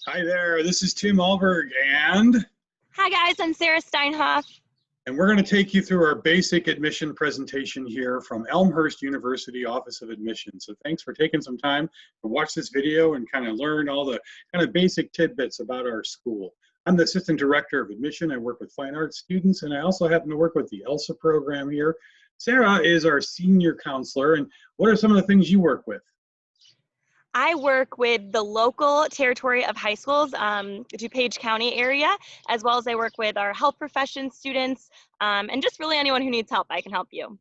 Hi there, this is Tim Ahlberg, and Hi guys, I'm Sara Steinhoff. we're going to take you through our basic admission presentation here from Elmhurst University Office of Admission. So thanks for taking some time to watch this video and kind of learn all the kind of basic tidbits about our school. I'm the Assistant Director of Admission. I work with fine arts students, and I also happen to work with the ELSA program here. Sara is our senior counselor, and what are some of the things you work with? I work with the local territory of high schools, DuPage County area, as well as I work with our health profession students, and just really anyone who needs help, I can help you.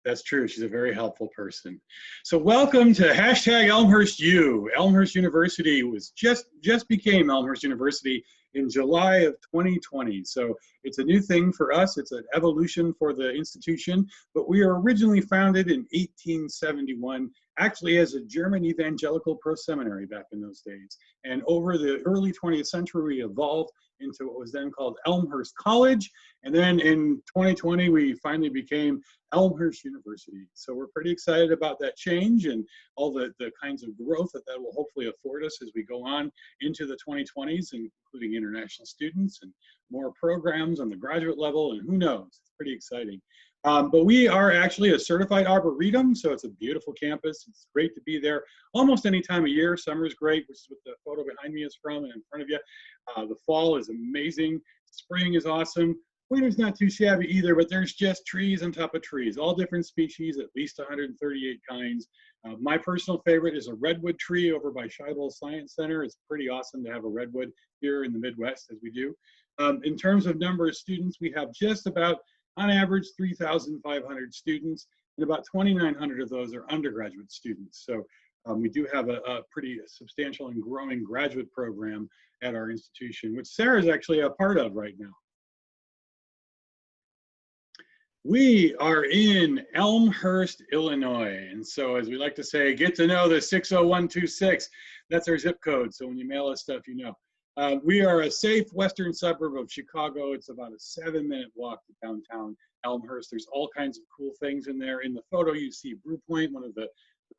That's true. She's a very helpful person. So welcome to #ElmhurstU. Elmhurst University just became Elmhurst University in July of 2020. So it's a new thing for us. It's an evolution for the institution, but we were originally founded in 1871, actually as a German evangelical pro-seminary back in those days. And over the early 20th century, we evolved into what was then called Elmhurst College. And then in 2020, we finally became Elmhurst University. So we're pretty excited about that change and all the kinds of growth that will hopefully afford us as we go on into the 2020s, including international students and more programs on the graduate level, and who knows, it's pretty exciting. But we are actually a certified arboretum, so it's a beautiful campus. It's great to be there almost any time of year. Summer is great, which is what the photo behind me is from and in front of you. The fall is amazing. Spring is awesome. Winter's not too shabby either, but there's just trees on top of trees, all different species, at least 138 kinds. My personal favorite is a redwood tree over by Scheibel Science Center. It's pretty awesome to have a redwood here in the Midwest, as we do. In terms of number of students, we have just about, on average, 3,500 students, and about 2,900 of those are undergraduate students. So we do have a pretty substantial and growing graduate program at our institution, which Sara is actually a part of right now. We are in Elmhurst, Illinois. And so as we like to say, get to know the 60126. That's our zip code. So when you mail us stuff, you know. We are a safe western suburb of Chicago. It's about a 7-minute walk to downtown Elmhurst. There's all kinds of cool things in there. In the photo, you see Brew Point, one of the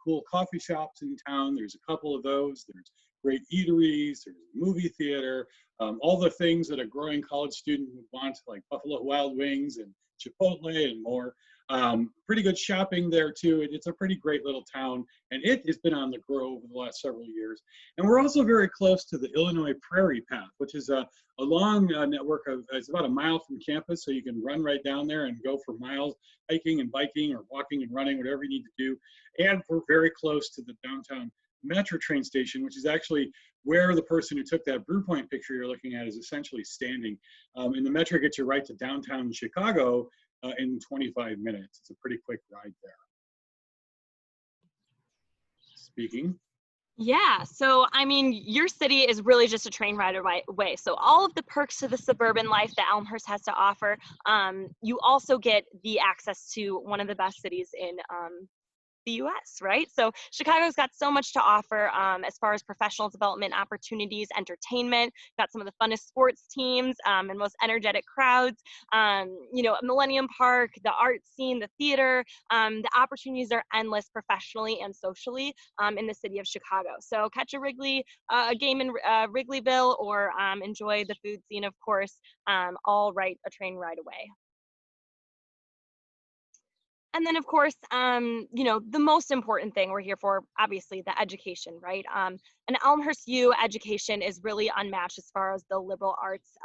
cool coffee shops in town. There's a couple of those. There's great eateries. There's a movie theater. All the things that a growing college student would want, like Buffalo Wild Wings and Chipotle and more. Pretty good shopping there too. It's a pretty great little town, and it has been on the grow over the last several years. And we're also very close to the Illinois Prairie Path, which is a long network of, it's about a mile from campus, so you can run right down there and go for miles hiking and biking or walking and running, whatever you need to do. And we're very close to the downtown metro train station, which is actually where the person who took that Brew Point picture you're looking at is essentially standing. And the metro gets you right to downtown Chicago in 25 minutes. It's a pretty quick ride there. Speaking. Yeah, so I mean, your city is really just a train ride away. So all of the perks to the suburban life that Elmhurst has to offer, you also get the access to one of the best cities in the US, right? So Chicago's got so much to offer as far as professional development opportunities, entertainment, got some of the funnest sports teams and most energetic crowds, you know, Millennium Park, the art scene, the theater, the opportunities are endless professionally and socially in the city of Chicago. So catch a game in Wrigleyville, or enjoy the food scene, of course, all right, a train ride away. And then, of course, you know, the most important thing we're here for, obviously, the education, right? An Elmhurst U education is really unmatched as far as the liberal arts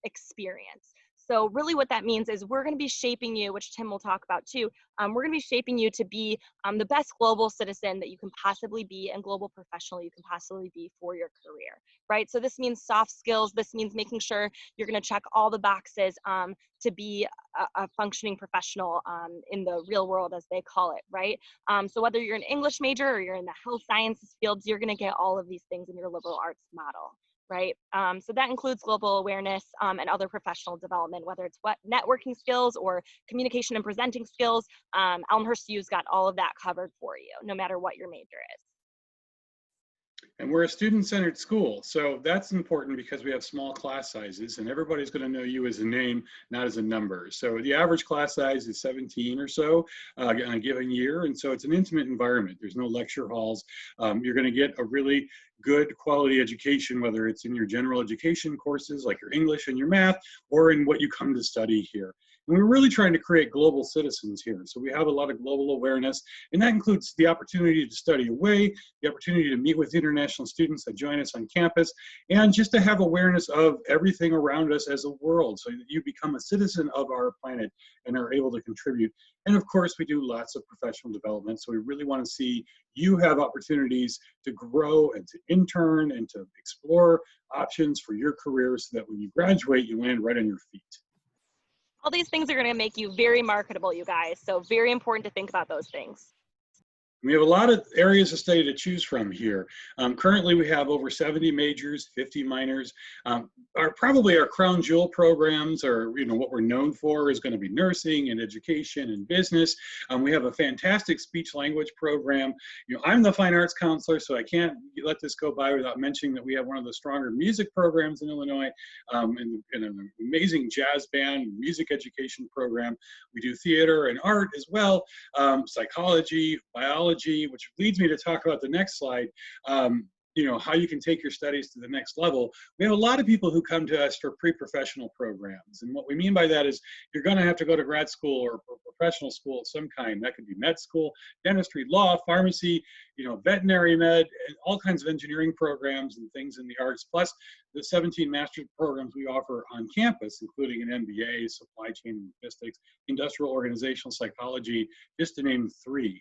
experience. So really what that means is we're going to be shaping you, which Tim will talk about too. We're going to be shaping you to be the best global citizen that you can possibly be and global professional you can possibly be for your career, right? So this means soft skills. This means making sure you're going to check all the boxes to be a functioning professional in the real world, as they call it, right? So whether you're an English major or you're in the health sciences fields, you're going to get all of these things in your liberal arts model. Right? So that includes global awareness and other professional development, whether it's networking skills or communication and presenting skills. Elmhurst U's got all of that covered for you, no matter what your major is. And we're a student-centered school, so that's important because we have small class sizes, and everybody's going to know you as a name, not as a number. So the average class size is 17 or so on a given year, and so it's an intimate environment. There's no lecture halls. You're going to get a really good quality education, whether it's in your general education courses like your English and your math, or in what you come to study here. And we're really trying to create global citizens here. So we have a lot of global awareness, and that includes the opportunity to study away, the opportunity to meet with international students that join us on campus, and just to have awareness of everything around us as a world, so that you become a citizen of our planet and are able to contribute. And of course, we do lots of professional development. So we really want to see you have opportunities to grow and to intern and to explore options for your career, so that when you graduate, you land right on your feet. All these things are going to make you very marketable, you guys. So very important to think about those things. We have a lot of areas of study to choose from here. Currently, we have over 70 majors, 50 minors. Probably our crown jewel programs, or what we're known for, is going to be nursing and education and business. We have a fantastic speech language program. I'm the fine arts counselor, so I can't let this go by without mentioning that we have one of the stronger music programs in Illinois, and an amazing jazz band music education program. We do theater and art as well, psychology, biology, which leads me to talk about the next slide. How you can take your studies to the next level. We have a lot of people who come to us for pre-professional programs. And what we mean by that is you're going to have to go to grad school or professional school of some kind. That could be med school, dentistry, law, pharmacy, veterinary med, and all kinds of engineering programs and things in the arts, plus the 17 master's programs we offer on campus, including an MBA, supply chain logistics, industrial organizational psychology, just to name 3.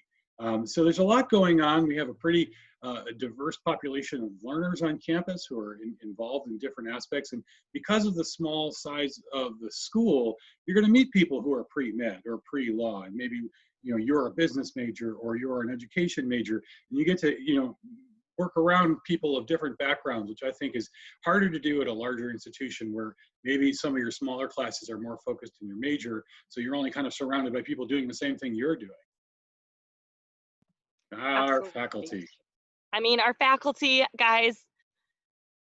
So there's a lot going on. We have a pretty diverse population of learners on campus who are involved in different aspects. And because of the small size of the school, you're going to meet people who are pre-med or pre-law. And maybe you're a business major or you're an education major, and you get to work around people of different backgrounds, which I think is harder to do at a larger institution where maybe some of your smaller classes are more focused in your major. So you're only kind of surrounded by people doing the same thing you're doing. Our Absolutely. faculty. I mean, our faculty, guys,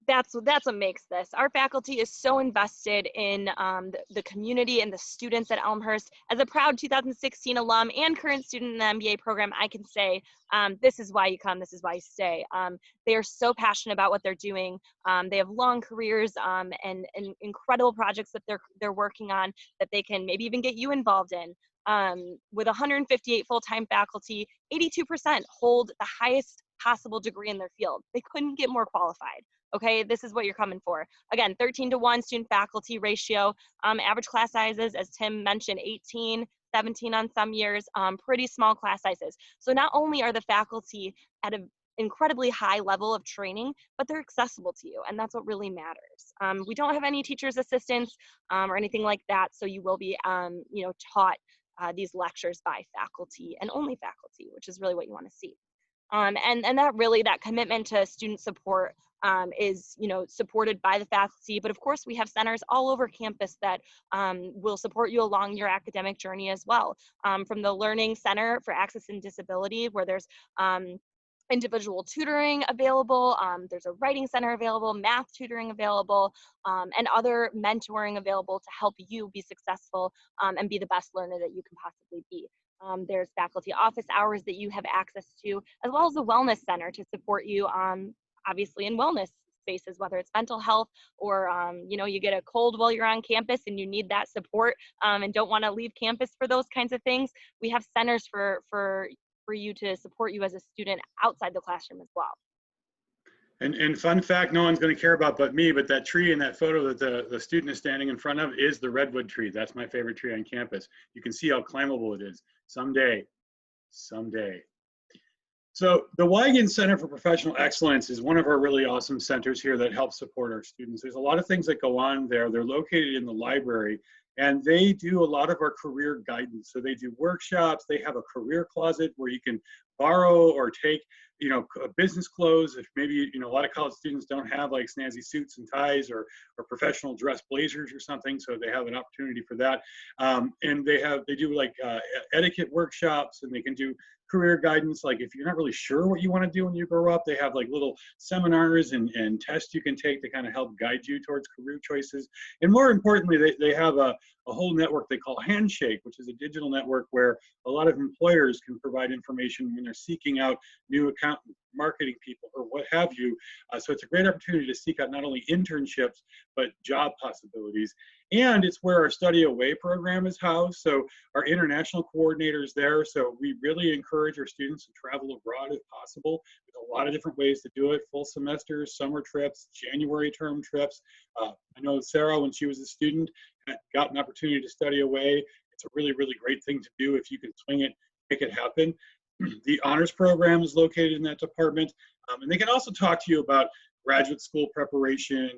that's what makes this. Our faculty is so invested in the community and the students at Elmhurst. As a proud 2016 alum and current student in the MBA program, I can say this is why you come, this is why you stay. They are so passionate about what they're doing. They have long careers and incredible projects that they're working on that they can maybe even get you involved in. With 158 full-time faculty, 82% hold the highest possible degree in their field. They couldn't get more qualified. Okay, this is what you're coming for. Again, 13-to-1 student faculty ratio. Average class sizes, as Tim mentioned, 18, 17 on some years, pretty small class sizes. So not only are the faculty at an incredibly high level of training, but they're accessible to you, and that's what really matters. We don't have any teacher's assistants or anything like that, so you will be taught these lectures by faculty and only faculty, which is really what you want to see. And that commitment to student support is supported by the faculty, but of course we have centers all over campus that will support you along your academic journey as well. From the Learning Center for Access and Disability, where there's individual tutoring available, there's a writing center available, math tutoring available, and other mentoring available to help you be successful and be the best learner that you can possibly be. There's faculty office hours that you have access to, as well as a wellness center to support you, obviously in wellness spaces, whether it's mental health or you get a cold while you're on campus and you need that support and don't want to leave campus for those kinds of things. We have centers for you to support you as a student outside the classroom as well. And fun fact, no one's going to care about but me, but that tree in that photo that the student is standing in front of is the redwood tree. That's my favorite tree on campus. You can see how climbable it is. Someday. So the Wiegand Center for Professional Excellence is one of our really awesome centers here that helps support our students. There's a lot of things that go on there. They're located in the library, and they do a lot of our career guidance. So they do workshops. They have a career closet where you can borrow or take business clothes. If maybe a lot of college students don't have like snazzy suits and ties or professional dress blazers or something, so they have an opportunity for that. And they do like etiquette workshops, and they can do career guidance. Like if you're not really sure what you want to do when you grow up, they have like little seminars and tests you can take to kind of help guide you towards career choices. And more importantly, they have a a whole network they call Handshake, which is a digital network where a lot of employers can provide information when they're seeking out new account marketing people or what have you. So it's a great opportunity to seek out not only internships, but job possibilities. And it's where our Study Away program is housed. So our international coordinators there. So we really encourage our students to travel abroad if possible. There's a lot of different ways to do it: full semesters, summer trips, January term trips. I know Sara, when she was a student, got an opportunity to study away. It's a really, really great thing to do if you can swing it, make it happen. The honors program is located in that department. And they can also talk to you about graduate school preparation,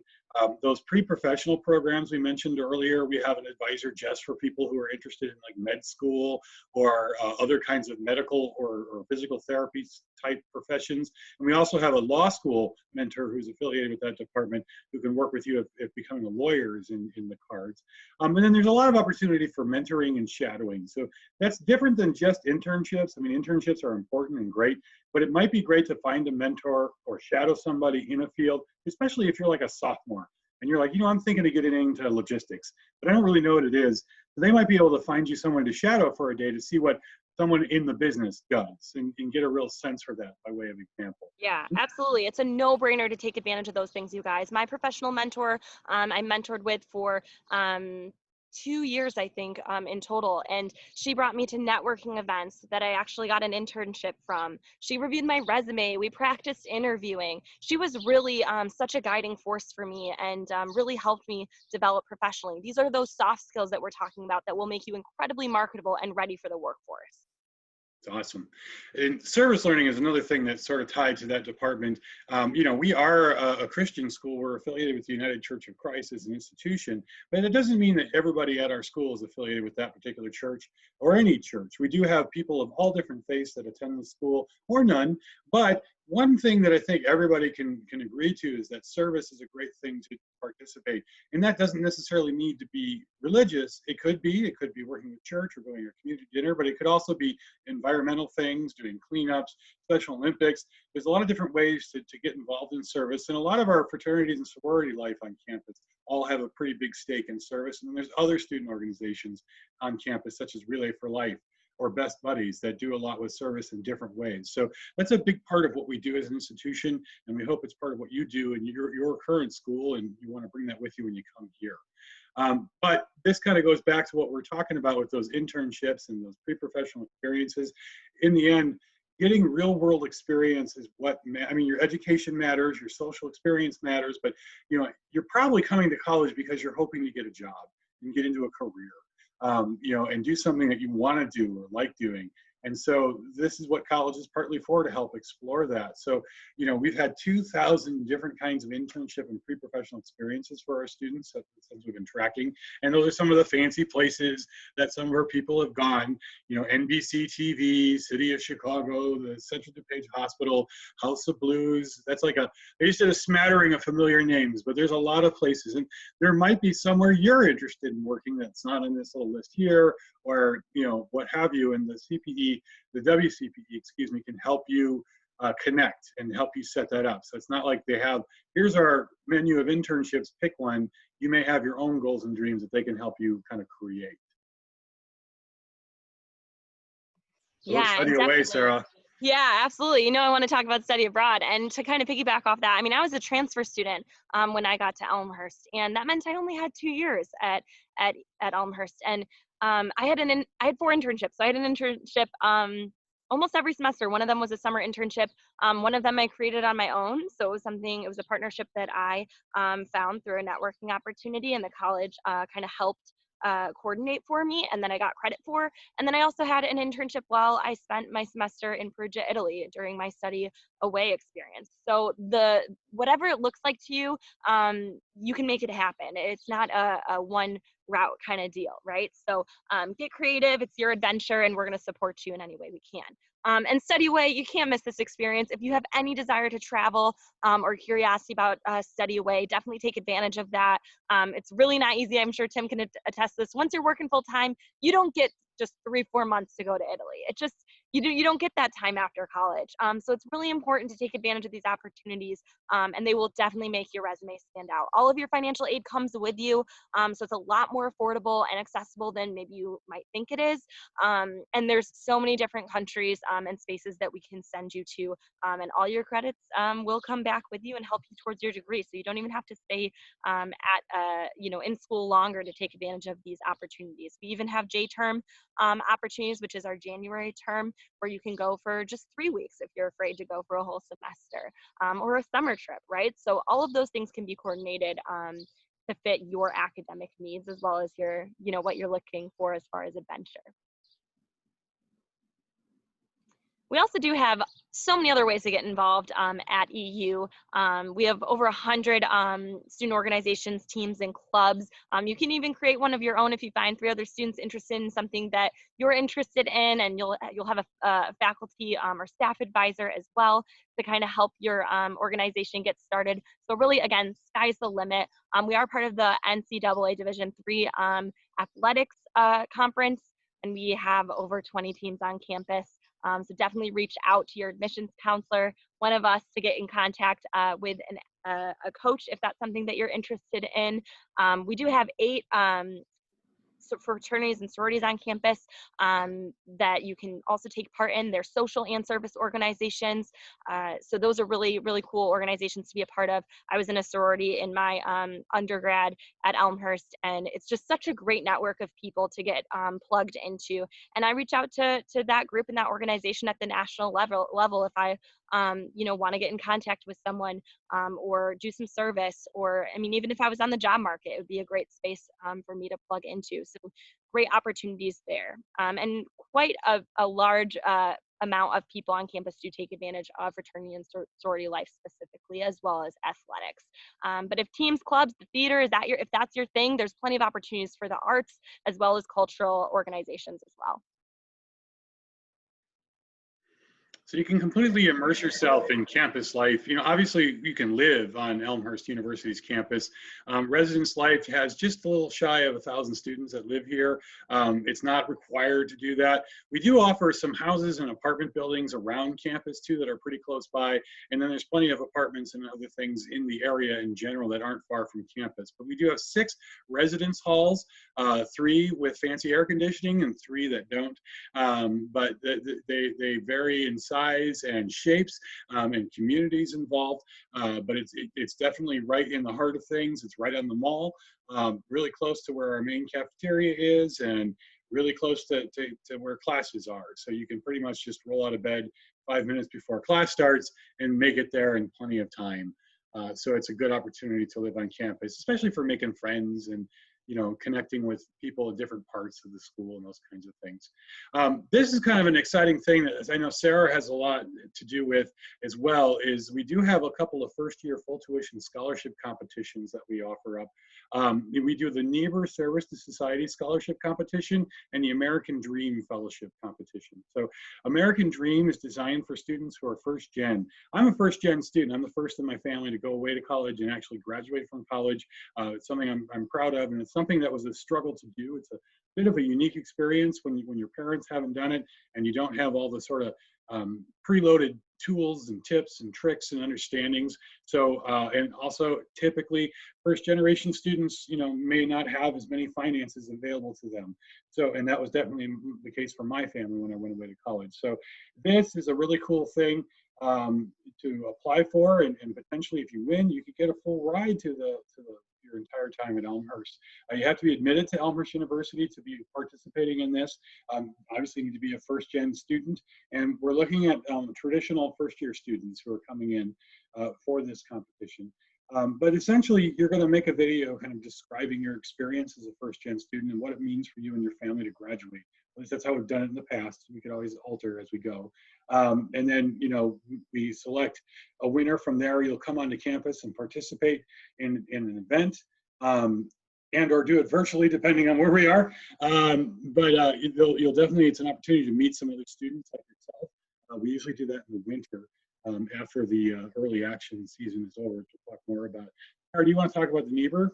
those pre-professional programs we mentioned earlier. We have an advisor just for people who are interested in like med school or other kinds of medical or physical therapy type professions. And we also have a law school mentor who's affiliated with that department who can work with you if becoming a lawyer is in the cards. And then there's a lot of opportunity for mentoring and shadowing. So that's different than just internships. I mean, internships are important and great, but it might be great to find a mentor or shadow somebody in a field, especially if you're like a sophomore and you're like, I'm thinking of getting into logistics, but I don't really know what it is. So they might be able to find you someone to shadow for a day to see what someone in the business does and get a real sense for that by way of example. Yeah, absolutely. It's a no-brainer to take advantage of those things, you guys. My professional mentor, I mentored with for 2 years, I think, in total. And she brought me to networking events that I actually got an internship from. She reviewed my resume. We practiced interviewing. She was really such a guiding force for me and really helped me develop professionally. These are those soft skills that we're talking about that will make you incredibly marketable and ready for the workforce. It's awesome. And service learning is another thing that's sort of tied to that department. We are a Christian school. We're affiliated with the United Church of Christ as an institution, but it doesn't mean that everybody at our school is affiliated with that particular church or any church. We do have people of all different faiths that attend the school, or none. But one thing that I think everybody can agree to is that service is a great thing to participate. And that doesn't necessarily need to be religious. It could be working with church or going to a community dinner, but it could also be environmental things, doing cleanups, Special Olympics. There's a lot of different ways to get involved in service. And a lot of our fraternities and sorority life on campus all have a pretty big stake in service. And then there's other student organizations on campus, such as Relay for Life or Best Buddies, that do a lot with service in different ways. So that's a big part of what we do as an institution, and we hope it's part of what you do in your current school, and you want to bring that with you when you come here. But this kind of goes back to what we're talking about with those internships and those pre-professional experiences. In the end, getting real world experience is what, your education matters, your social experience matters, but you're probably coming to college because you're hoping to get a job and get into a career. And do something that you want to do or like doing. And so this is what college is partly for, to help explore that. So, we've had 2,000 different kinds of internship and pre-professional experiences for our students since we've been tracking. And those are some of the fancy places that some of our people have gone, NBC TV, City of Chicago, the Central DuPage Hospital, House of Blues. That's like they just did a smattering of familiar names, but there's a lot of places. And there might be somewhere you're interested in working that's not on this little list here, or, what have you. And the WCPE, can help you connect and help you set that up. So it's not like they have, here's our menu of internships, pick one. You may have your own goals and dreams that they can help you kind of create. So Yeah, study away, Sara. Yeah, absolutely. I want to talk about study abroad, and to kind of piggyback off that. I was a transfer student when I got to Elmhurst, and that meant I only had 2 years at Elmhurst. And I had 4 internships. So I had an internship almost every semester. One of them was a summer internship. One of them I created on my own. So it was a partnership that I found through a networking opportunity, and the college kind of helped coordinate for me, and then I got credit for. And then I also had an internship while I spent my semester in Perugia, Italy during my study away experience. So whatever it looks like to you, you can make it happen. It's not a one route kind of deal, right? So get creative. It's your adventure, and we're going to support you in any way we can. And study away, you can't miss this experience. If you have any desire to travel or curiosity about study away, definitely take advantage of that. It's really not easy. I'm sure Tim can attest to this. Once you're working full time, you don't get just 3-4 months to go to Italy. you don't get that time after college. So it's really important to take advantage of these opportunities, and they will definitely make your resume stand out. All of your financial aid comes with you, so it's a lot more affordable and accessible than maybe you might think it is. And there's so many different countries and spaces that we can send you to, and all your credits will come back with you and help you towards your degree. So you don't even have to stay in school longer to take advantage of these opportunities. We even have J-term opportunities, which is our January term, where you can go for just 3 weeks if you're afraid to go for a whole semester, or a summer trip, right? So all of those things can be coordinated to fit your academic needs, as well as your, what you're looking for as far as adventure. We also do have so many other ways to get involved at EU. We have over 100 student organizations, teams, and clubs. You can even create one of your own if you find 3 other students interested in something that you're interested in, and you'll have a faculty or staff advisor as well to kind of help your organization get started. So really, again, sky's the limit. We are part of the NCAA Division III athletics conference, and we have over 20 teams on campus. So definitely reach out to your admissions counselor, one of us, to get in contact with a coach if that's something that you're interested in. We do have 8 fraternities and sororities on campus that you can also take part in. They're social and service organizations. So those are really, really cool organizations to be a part of. I was in a sorority in my undergrad at Elmhurst, and it's just such a great network of people to get plugged into. And I reach out to that group and that organization at the national level if I want to get in contact with someone or do some service, or even if I was on the job market, it would be a great space for me to plug into. So great opportunities there, and quite a large amount of people on campus do take advantage of fraternity and sorority life specifically, as well as athletics. But if teams, clubs, the theater, if that's your thing, there's plenty of opportunities for the arts as well as cultural organizations as well. So you can completely immerse yourself in campus life. Obviously you can live on Elmhurst University's campus. Residence life has just a little shy of 1,000 students that live here. It's not required to do that. We do offer some houses and apartment buildings around campus too that are pretty close by. And then there's plenty of apartments and other things in the area in general that aren't far from campus. But we do have 6 residence halls, 3 with fancy air conditioning and 3 that don't. But they vary in size and shapes and communities involved, but it's definitely right in the heart of things. It's right on the mall, really close to where our main cafeteria is, and really close to where classes are. So you can pretty much just roll out of bed 5 minutes before class starts and make it there in plenty of time. So it's a good opportunity to live on campus, especially for making friends and connecting with people in different parts of the school and those kinds of things. This is kind of an exciting thing that I know Sara has a lot to do with as well, is we do have a couple of first-year full tuition scholarship competitions that we offer up. We do the Niebuhr Service to Society Scholarship Competition and the American Dream Fellowship Competition. So American Dream is designed for students who are first gen. I'm a first gen student. I'm the first in my family to go away to college and actually graduate from college. It's something I'm proud of, and it's something that was a struggle to do. It's a bit of a unique experience when your parents haven't done it and you don't have all the sort of preloaded tools and tips and tricks and understandings. So, and also typically first generation students, may not have as many finances available to them. So, and that was definitely the case for my family when I went away to college. So this is a really cool thing to apply for, and potentially if you win, you could get a full ride to your entire time at Elmhurst. You have to be admitted to Elmhurst University to be participating in this. Obviously you need to be a first gen student, and we're looking at traditional first year students who are coming in for this competition. But essentially you're going to make a video kind of describing your experience as a first gen student and what it means for you and your family to graduate. At least that's how we've done it in the past. We could always alter as we go. And then, we select a winner from there. You'll come onto campus and participate in an event and or do it virtually, depending on where we are. But you'll definitely, it's an opportunity to meet some other students like yourself. We usually do that in the winter after the early action season is over to talk more about it. Sara, do you want to talk about the Niebuhr?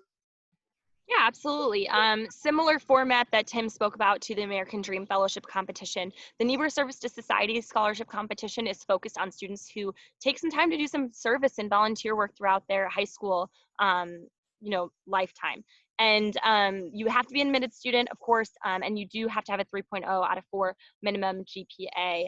Yeah, absolutely. Similar format that Tim spoke about to the American Dream Fellowship competition. The Niebuhr Service to Society Scholarship Competition is focused on students who take some time to do some service and volunteer work throughout their high school, lifetime. And you have to be an admitted student, of course, and you do have to have a 3.0 out of 4 minimum GPA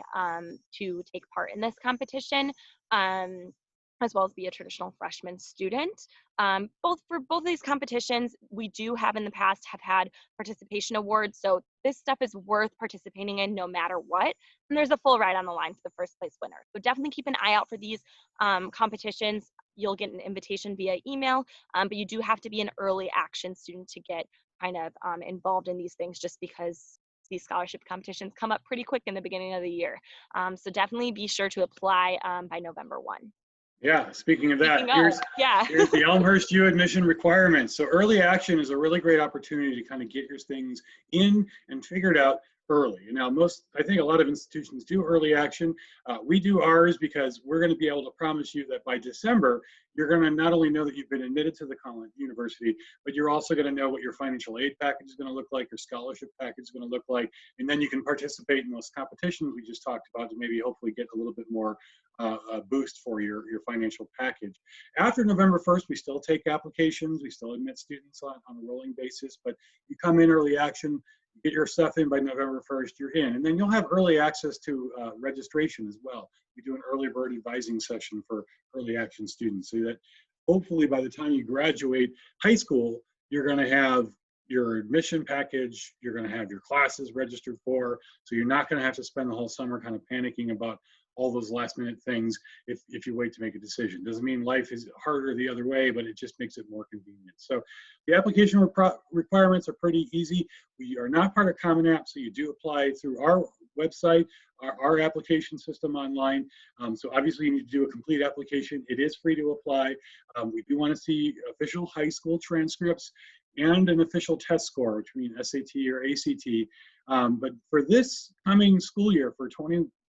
to take part in this competition, as well as be a traditional freshman student. For both of these competitions, we do have in the past have had participation awards. So this stuff is worth participating in no matter what. And there's a full ride on the line for the first place winner. So definitely keep an eye out for these competitions. You'll get an invitation via email, but you do have to be an early action student to get kind of involved in these things, just because these scholarship competitions come up pretty quick in the beginning of the year. So definitely be sure to apply by November 1. Yeah, speaking of that, Speaking of, yeah. here's the Elmhurst U admission requirements. So early action is a really great opportunity to kind of get your things in and figured out early. And now I think a lot of institutions do early action. We do ours because we're going to be able to promise you that by December, you're going to not only know that you've been admitted to the college university, but you're also going to know what your financial aid package is going to look like, your scholarship package is going to look like, and then you can participate in those competitions we just talked about to maybe hopefully get a little bit more a boost for your financial package. After November 1st, we still take applications. We still admit students on a rolling basis, but you come in early action, get your stuff in by November 1st, you're in. And then you'll have early access to registration as well. We do an early bird advising session for early action students so that hopefully by the time you graduate high school, you're going to have your admission package, you're going to have your classes registered for, so you're not going to have to spend the whole summer kind of panicking about all those last minute things if you wait to make a decision. Doesn't mean life is harder the other way, but it just makes it more convenient. So the application requirements are pretty easy. We are not part of Common App, so you do apply through our website, our application system online. So obviously you need to do a complete application. It is free to apply. We do want to see official high school transcripts and an official test score between SAT or ACT. But for this coming school year, for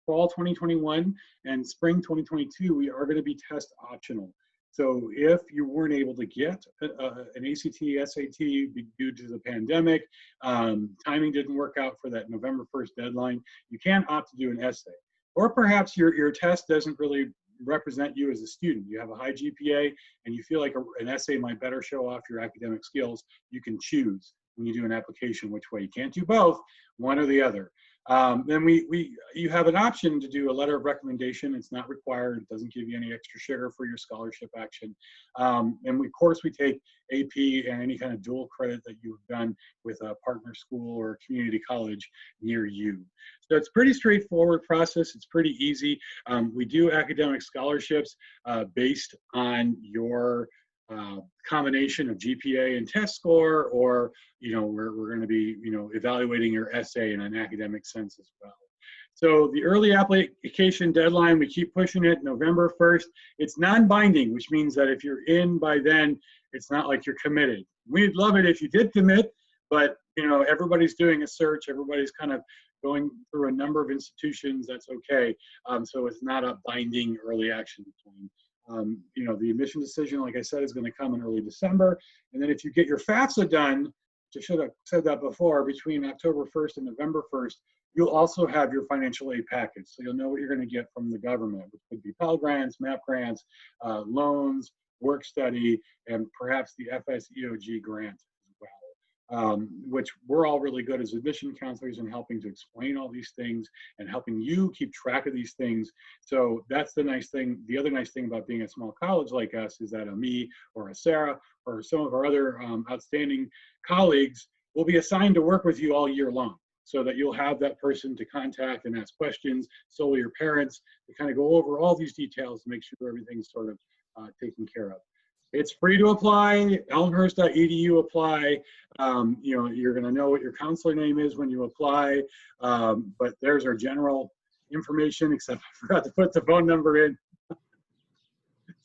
fall 2021 and spring 2022, we are going to be test optional. So if you weren't able to get an ACT, SAT due to the pandemic, timing didn't work out for that November 1st deadline, you can opt to do an essay. Or perhaps your test doesn't really represent you as a student. You have a high GPA and you feel like an essay might better show off your academic skills. You can choose when you do an application which way. You can't do both, one or the other. Then you have an option to do a letter of recommendation. It's not required. It doesn't give you any extra sugar for your scholarship action. And of course, we take AP and any kind of dual credit that you've done with a partner school or community college near you. So it's a pretty straightforward process. It's pretty easy. We do academic scholarships based on your combination of GPA and test score, or we're going to be evaluating your essay in an academic sense as well. So the early application deadline, we keep pushing it, November 1st. It's non-binding, which means that if you're in by then, it's not like you're committed. We'd love it if you did commit, but everybody's doing a search, everybody's kind of going through a number of institutions. That's okay. So it's not a binding early action plan. The admission decision, like I said, is going to come in early December. And then if you get your FAFSA done, which I should have said that before, between October 1st and November 1st, you'll also have your financial aid package. So you'll know what you're going to get from the government, which could be Pell Grants, MAP grants, loans, work study, and perhaps the FSEOG grant as well, which we're all really good as admission counselors in helping to explain all these things and helping you keep track of these things. So that's the nice thing. The other nice thing about being a small college like us is that me or a Sara or some of our other outstanding colleagues will be assigned to work with you all year long, so that you'll have that person to contact and ask questions, so will your parents, to kind of go over all these details to make sure everything's sort of taken care of. It's free to apply, elmhurst.edu apply. You're going to know what your counselor name is when you apply, but there's our general information, except I forgot to put the phone number in,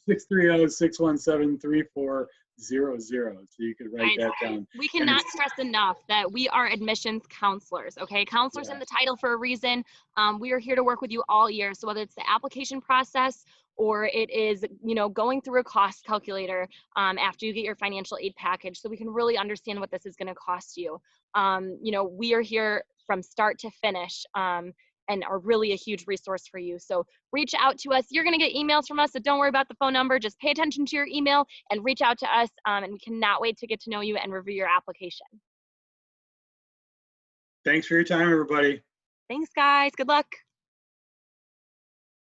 630-617-3400. So you could write Guys, that down. we And cannot it's, stress enough that we are admissions counselors, okay? Counselors in yeah, the title for a reason. We are here to work with you all year. So whether it's the application process or it is, you know, going through a cost calculator after you get your financial aid package, so we can really understand what this is going to cost you. You know, we are here from start to finish and are really a huge resource for you. So reach out to us. You're going to get emails from us, so don't worry about the phone number. Just pay attention to your email and reach out to us. And we cannot wait to get to know you and review your application. thanks for your time, everybody. Thanks, guys. Good luck.